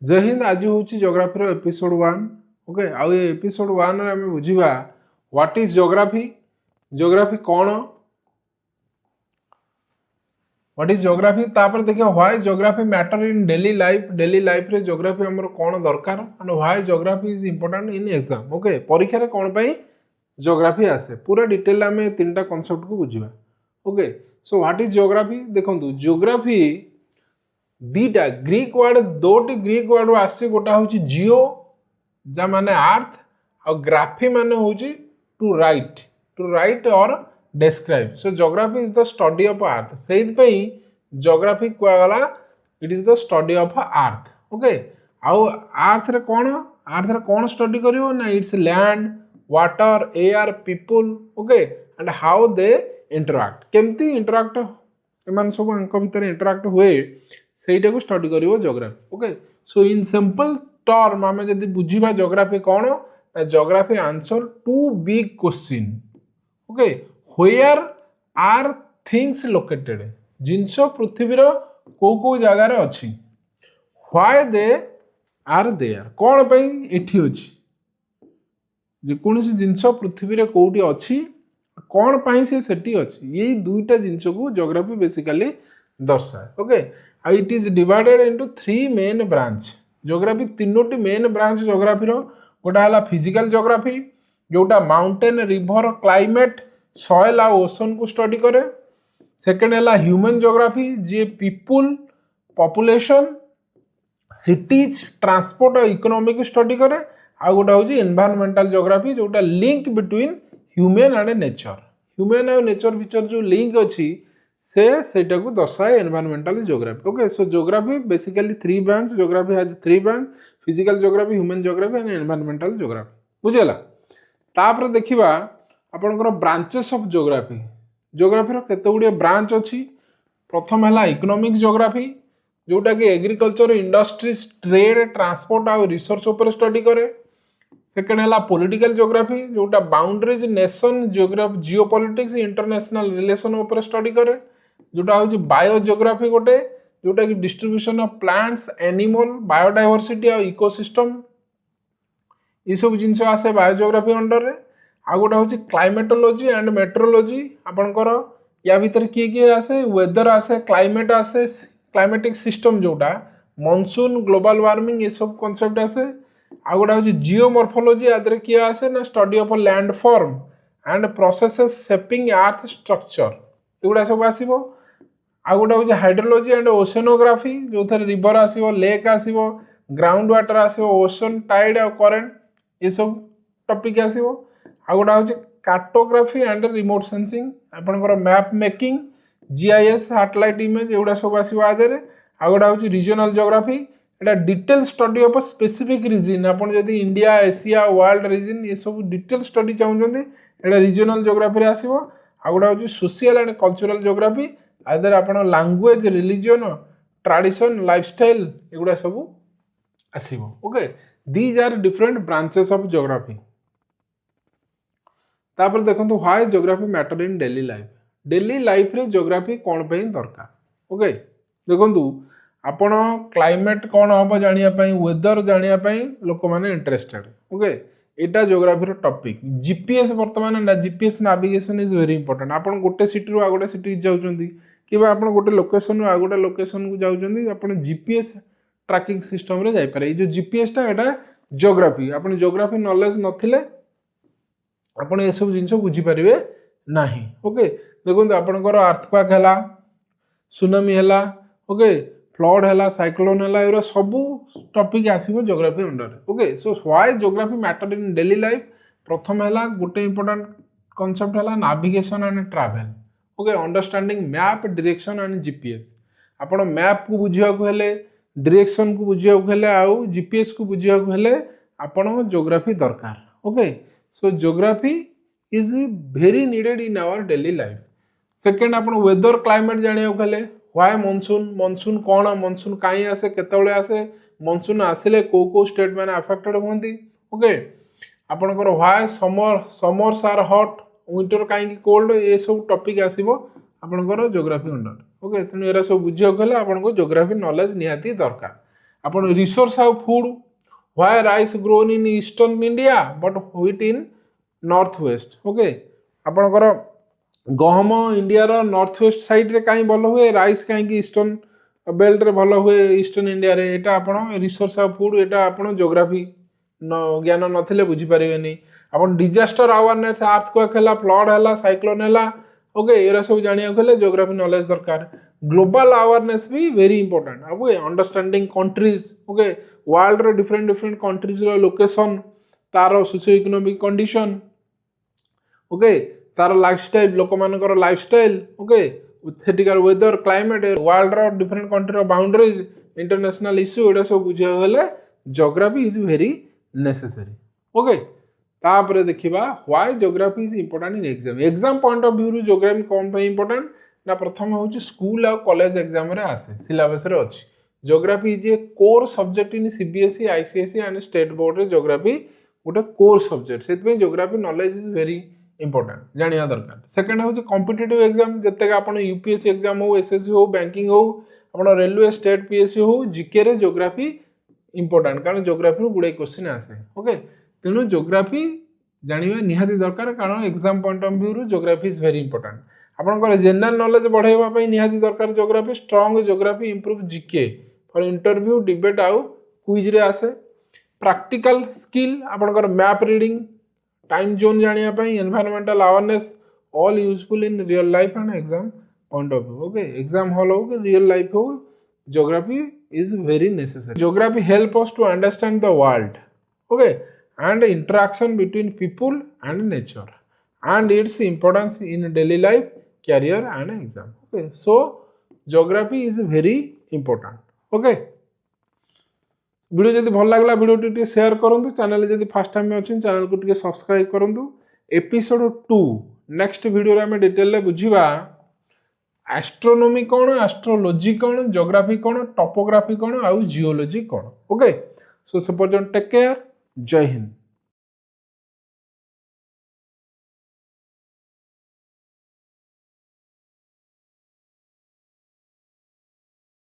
जय हिंद। आज हूँ जोग्राफी एपिसोड 1। ओके आउ ये एपिसोड 1 रे आम बुझा व्हाट इज जोग्राफी, जोग्राफी कौन, व्हाट इज जोग्राफी। तापर देखिए why geography matter in daily life रे जोग्राफी हमर कौन दरकार and why geography is important in exam. Okay परीक्षा रे कौन पई जोग्राफी आसे पूरा डिटेल आम तीनटा कॉन्सेप्ट को बुझा। Okay so what is geography देखंतु जोग्राफी दीटा ग्रीक वर्ड दोटी ग्रीक वर्ड आसी गोटा हूँ जिओ जा माने अर्थ और ग्राफी माने हूँ टू राइट और describe. So geography is the study of earth से जोग्राफी कहला it is the study of earth. Okay आउ अर्थ रे कौन स्टडी करिवो ना it's land water air people. Okay and how they interact केमती इंटरैक्ट एमान सब अंक भितर इंटरैक्ट हुए ସେଇଟା को स्टडी करिवो geography. Okay so in simple term आमे जदी बुझिबा जोग्राफी कौन ना geography answer to big question. Okay where are things located जिनस पृथ्वी रो को जगह रे अछि, व्हाई दे आर देयर कौन पई एठी अछि, जे कोनसी जिनस पृथ्वी रे कोठी अछि कौन पई से सेठी अछि, ये दुईटा जिनस को जोग्राफी बेसिकली दर्शाए। Okay it is divided into 3 main branch. Geography तीनोटी मेन ब्रांच जोग्राफी रो गोटा हला फिजिकल जोग्राफी जोटा माउंटेन रिवर क्लाइमेट सॉइल आ ओशन को स्टडी करे। सेकंड हला ह्यूमन जोग्राफी जे पीपल पॉपुलेशन सिटीज ट्रांसपोर्ट और इकोनॉमी को स्टडी करे। आ गोटा हूँ एनवायरमेंटल जोग्राफी जोटा link between human and nature, human और नेचर भीतर जो लिंक अच्छी सेटा को दर्शाए environmental geography. Okay so geography basically 3 branch, geography has 3 branch physical geography human geography and environmental geography. बुझेला तापर देखिबा आपनकर ब्रांचेस ऑफ जोग्राफी। जोग्राफी रो केते गुडी ब्रांच अछि। प्रथम हला इकोनॉमिक जोग्राफी जोटा कि एग्रीकल्चर इंडस्ट्रीज ट्रेड ट्रांसपोर्ट और रिसोर्स ऊपर स्टडी करे। सेकेंड है पॉलिटिकल जोग्राफी जोटा boundaries nation geography geopolitics international relation ऊपर स्टडी करे। जोटा हूँ बायो जोग्राफी गोटे जोटा कि distribution of plants animal biodiversity और इकोसिस्टम ये सब जिनस आसे बायोजियोग्राफी अंडर रे। आ गोटा हूँ क्लाइमेटोलॉजी एंड मेट्रोलॉजी आपनकर या भीतर किए आसे वेदर आसे क्लाइमेट आसे क्लाइमेटिक सिस्टम जोटा मॉनसून ग्लोबल वार्मिंग ये सब कॉन्सेप्ट आसे। आ गोटा हूँ जियोमॉर्फोलॉजी आदरे किए आसे ना study of landform and processes shaping earth structure एगुड़ा सब आसीबो। आ गोटा हूँ हाइड्रोलॉजी एंड ओशनोग्राफी जो थे रिवर आसीबो लेक आसीबो ग्राउंड वाटर आसीबो ओशन टाइड और करेंट ये सब टॉपिक आसीबो। आ गोटा हूँ कार्टोग्राफी एंड रिमोट सेंसिंग आपनकर map making GIS satellite image एगुड़ा सब आसीबो आदरे। आ गोटा हूँ रीजनल जोग्राफी एटा detail study of specific region आपन जदी इंडिया एशिया वर्ल्ड रीजन ये सब डिटेल स्टडी चाहउछन्ती एटा रीजनल जोग्राफी रे आसीबो। आ गोटा हूँ सोशल एंड कल्चरल जोग्राफी आदर आपन लैंग्वेज रिलीजन ट्रेडिशन लाइफस्टाइल एगुड़ा सब आसीबो। Okay these are different branches of geography. तापर देखंतु why geography matter in daily life रे जोग्राफी कौन पे दरकार। ओके देखंतु आपण क्लाइमेट कौन हम जानिया पई वेदर जानिया पई लोक माने इंटरेस्टेड। ओके एटा जोग्राफी रो टॉपिक जीपीएस वर्तमान ना GPS navigation is very important. आपण गोटे सिटी रो आ गोटे सिटी जाउचंदी कि आपण गोटे लोकेशन रो आ गोटे लोकेशन को जाउचंदी आपण जीपीएस ट्रैकिंग सिस्टम रे जाई पारे। ए जो जीपीएस टा एटा जोग्राफी आपण जोग्राफी नॉलेज नथिले आपण ए सब जिंस बुझी परिवे नाही। ओके देखो आपनकर अर्थक्वेक हैला सुनामी हैला ओके फ्लड हैला साइक्लोन हैला एरा सब टॉपिक आसीबो geography under. Okay so why geography matter in daily life प्रथम हैला गोटे इंपोर्टेंट कांसेप्ट हैला navigation and travel. Okay understanding map direction and GPS आपण मैप को बुझिया को हेले डायरेक्शन को बुझिया को हेले आउ जीपीएस को बुझिया को हेले आपण जोग्राफी दरकार। Okay so geography is very needed in our daily life. Second आपण वेदर क्लाइमेट जानिया को हेले व्हाई मॉनसून कौन मॉनसून कहीं आसे केतबेले आसे मॉनसून आसिले को स्टेट माने अफेक्टेड होंदी। ओके आपनकर why summers are hot winter कहीं कोल्ड ये सब टॉपिक आसीबो आपनकर जोग्राफी अंडर। ओके तेणु एरा सब बुझिया गले आपनको जोग्राफी नॉलेज निहाती दरकार। आपण resource of food why rice grown in eastern India but wheat in north west okay आपणकर गहम इंडिया रो नॉर्थ वेस्ट साइड रे कहीं भल हुए राइस कहीं ईस्टर्न बेल्ट रे भल हुए ईस्टर्न इंडिया रे एटा आपण रिसोर्स ऑफ फूड एटा आपण ज्योग्राफी ज्ञान नथिले बुझी पारिबेनी आपण डिजास्टर अवेयरनेस अर्थक्वेक हैला फ्लड हैला साइक्लोन हैला ओके एरा सब जानिया गले ज्योग्राफी नॉलेज दरकार ग्लोबल अवेयरनेस भी very important okay understanding countries okay world रे डिफरेंट डिफरेंट कंट्रीज रो लोकेशन तारो सोशियो इकोनॉमिक कंडीशन ओके तार लाइफस्टाइल लोक मानकर लाइफस्टाइल ओके थेटिकल वेदर क्लाइमेट वर्ल्ड रो डिफरेंट कंट्री रो बाउंड्रीज इंटरनेशनल इश्यू एटा सब बुझिया गले geography is very necessary okay तापर देखिबा why geography is important in exam exam point of view रू ज्योग्राफी कोन पे इंपोर्टेंट ना प्रथम होची स्कूल और कॉलेज एग्जाम रे आसे सिलेबस रे अछि geography is a core subject in CBSE ICSE and state board रे ज्योग्राफी गोटे कोर सब्जेक्ट सेत geography knowledge is very important जानिया दरकार सेकंड होची कॉम्पिटिटिव एग्जाम जते का आपण यूपीएससी एग्जाम हो एसएससी हो बैंकिंग हो आपण रेलवे स्टेट पीएससी हो जीके रे ज्योग्राफी इंपोर्टेंट कारण ज्योग्राफी गुडे क्वेश्चन आसे ओके तेणु ज्योग्राफी जानिबा निहाती दरकार कारण एग्जाम पॉइंट ऑफ व्यू रू ज्योग्राफी इज वेरी इंपोर्टेंट आपनकर जनरल नॉलेज बढ़ाइबा पई निहाती दरकार geography strong geography improve GK for interview debate आउ क्विज रे आसे प्रैक्टिकल स्किल आपनकर मैप रीडिंग टाइम जोन जानिया पई environmental awareness all useful in real life and exam point of view okay exam hall हो कि रियल लाइफ हो geography is very necessary. Geography help us to understand the world, okay, and interaction between people and nature, and its importance in daily life, career, and exam. Okay, so geography is very important. Okay. Video जदि भल लागला video T share करंतु channel जदि first time अछि channel को T subscribe करंतु episode 2 next video रे हम डिटेल रे बुझिबा एस्ट्रोनॉमी कौन एस्ट्रोलॉजी कौन ज्योग्राफी कौन टोपोग्राफी कौन आउ जियोलॉजी कौन ओके सो से पर्यंत टेक केयर जय हिंद।